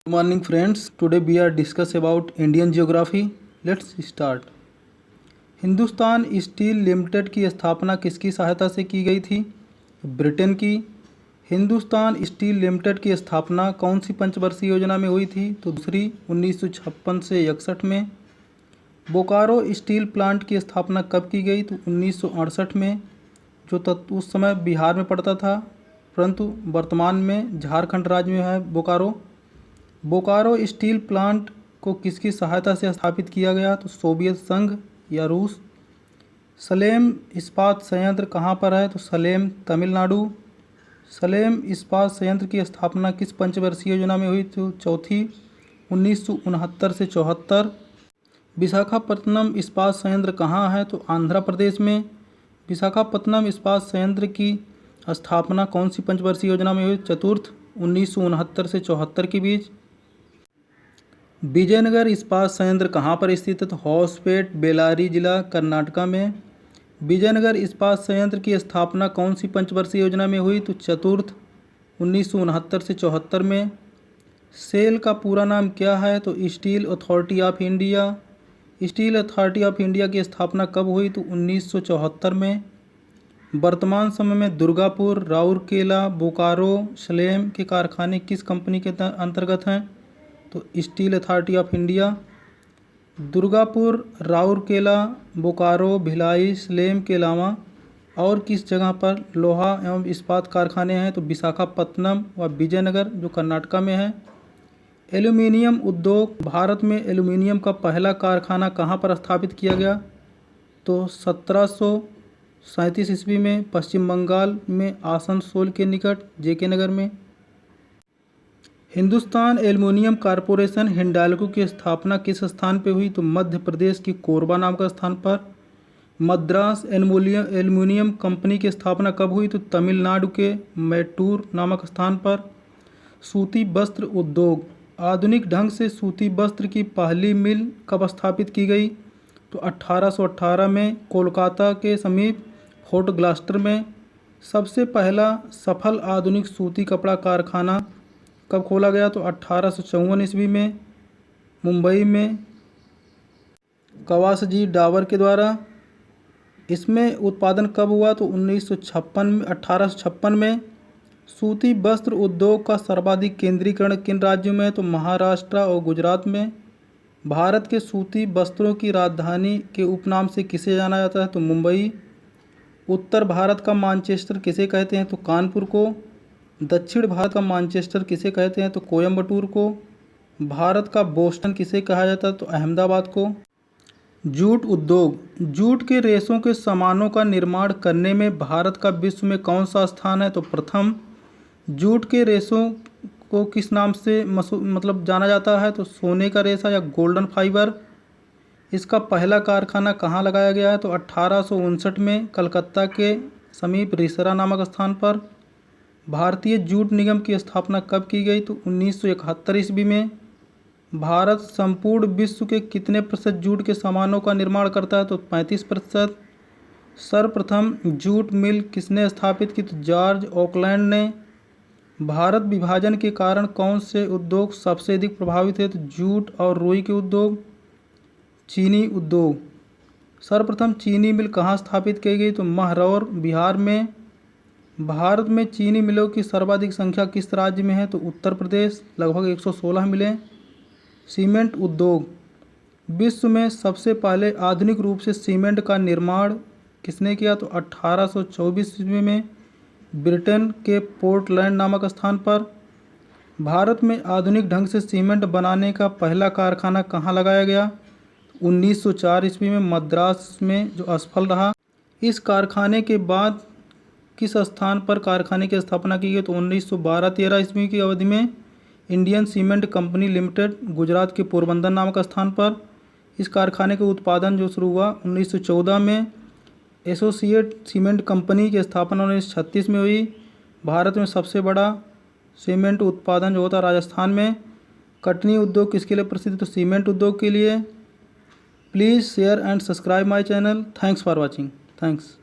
Good morning friends. Today we are discuss about Indian geography. Let's start. Hindustan steel limited की स्थापना किसकी सहायता से की गई थी? ब्रिटेन की। हिंदुस्तान स्टील लिमिटेड की स्थापना कौन सी पंचवर्षीय योजना में हुई थी? तो दूसरी 1956 से 61 में। बोकारो स्टील प्लांट की स्थापना कब की गई? तो 1968 में, जो उस समय बिहार में पड़ता था, परंतु वर्तमान में झारखंड राज्य में है बोकारो। बोकारो स्टील प्लांट को किसकी सहायता से स्थापित किया गया? तो सोवियत संघ या रूस। सलेम इस्पात संयंत्र कहाँ पर है? तो सलेम तमिलनाडु। सलेम इस्पात संयंत्र की स्थापना किस पंचवर्षीय योजना में हुई? तो चौथी 1969 से 74। विशाखापत्तनम इस्पात संयंत्र कहाँ है? तो आंध्र प्रदेश में। विशाखापत्तनम इस्पात संयंत्र की स्थापना कौन सी पंचवर्षीय योजना में हुई? चतुर्थ 1969 से 74 के बीच। विजयनगर इस्पात संयंत्र कहाँ पर स्थित है? तो होसपेट बेल्लारी जिला कर्नाटका में। विजयनगर इस्पात संयंत्र की स्थापना कौन सी पंचवर्षीय योजना में हुई? तो चतुर्थ 1969 से 74 में। सेल का पूरा नाम क्या है? तो steel authority of India. Steel authority of India की स्थापना कब हुई? तो 1974 में। वर्तमान समय में दुर्गापुर, राउरकेला, बोकारो, सलेम के कारखाने किस कंपनी के अंतर्गत हैं? तो steel authority of India. Durgapur, Rourkela, Bokaro, Bhilai, Salem के अलावा और किस जगह पर लोहा एवं इस्पात कारखाने हैं? तो विशाखापत्तनम व विजयनगर, जो कर्नाटका में है। एल्यूमीनियम उद्योग। भारत में एल्यूमीनियम का पहला कारखाना कहाँ पर स्थापित किया गया? तो 1737 ईस्वी में पश्चिम बंगाल में आसनसोल के निकट जेके नगर में। हिंदुस्तान एल्युमिनियम कॉरपोरेशन हिंडाल्को की स्थापना किस स्थान पर हुई? तो मध्य प्रदेश की कोरबा नामक स्थान पर। मद्रास एल्युमिनियम कंपनी की स्थापना कब हुई? तो तमिलनाडु के मैटूर नामक स्थान पर। सूती वस्त्र उद्योग। आधुनिक ढंग से सूती वस्त्र की पहली मिल कब स्थापित की गई? तो 1818 में कोलकाता के समीप फोर्ट ग्लास्टर में। सबसे पहला सफल आधुनिक सूती कपड़ा कारखाना कब खोला गया? तो 1854 ईस्वी में मुंबई में कवासजी डाबर के द्वारा। इसमें उत्पादन कब हुआ? तो 1856 में। सूती वस्त्र उद्योग का सर्वाधिक केंद्रीकरण किन राज्यों में है? तो महाराष्ट्र और गुजरात में। भारत के सूती वस्त्रों की राजधानी के उपनाम से किसे जाना जाता है? तो मुंबई। उत्तर भारत का मानचेस्टर किसे कहते हैं? तो कानपुर को। दक्षिण भारत का मानचेस्टर किसे कहते हैं? तो कोयम्बटूर को। भारत का बोस्टन किसे कहा जाता है? तो अहमदाबाद को। जूट उद्योग। जूट के रेशों के सामानों का निर्माण करने में भारत का विश्व में कौन सा स्थान है? तो प्रथम। जूट के रेशों को किस नाम से जाना जाता है? तो सोने का रेशा या गोल्डन फाइबर। इसका पहला कारखाना कहाँ लगाया गया है? तो 1859 में कलकत्ता के समीप रिसरा नामक स्थान पर। भारतीय जूट निगम की स्थापना कब की गई? तो 1971 ईस्वी में। भारत संपूर्ण विश्व के कितने प्रतिशत जूट के सामानों का निर्माण करता है? तो 35%। सर्वप्रथम जूट मिल किसने स्थापित की? तो जॉर्ज ऑकलैंड ने। भारत विभाजन के कारण कौन से उद्योग सबसे अधिक प्रभावित है? तो जूट और रुई के उद्योग। चीनी उद्योग। सर्वप्रथम चीनी मिल कहाँ स्थापित की गई? तो महरौर, बिहार में। भारत में चीनी मिलों की सर्वाधिक संख्या किस राज्य में है? तो उत्तर प्रदेश, लगभग 116 मिलें। सीमेंट उद्योग। विश्व में सबसे पहले आधुनिक रूप से सीमेंट का निर्माण किसने किया? तो 1824 ईस्वी में ब्रिटेन के पोर्टलैंड नामक स्थान पर। भारत में आधुनिक ढंग से सीमेंट बनाने का पहला कारखाना कहाँ लगाया गया? 1904 ईस्वी में मद्रास में, जो असफल रहा। इस कारखाने के बाद किस स्थान पर कारखाने की स्थापना की गई? तो 1912-13 ईस्वी की अवधि में Indian cement company limited, Gujarat के पोरबंदर नामक स्थान पर। इस कारखाने का उत्पादन जो शुरू हुआ 1914 में। एसोसिएट सीमेंट कंपनी की स्थापना 1936 में हुई। भारत में सबसे बड़ा सीमेंट उत्पादन जो होता राजस्थान में। कटनी उद्योग किसके लिए प्रसिद्ध? तो सीमेंट उद्योग के लिए। Please share and subscribe my channel. Thanks for watching. Thanks.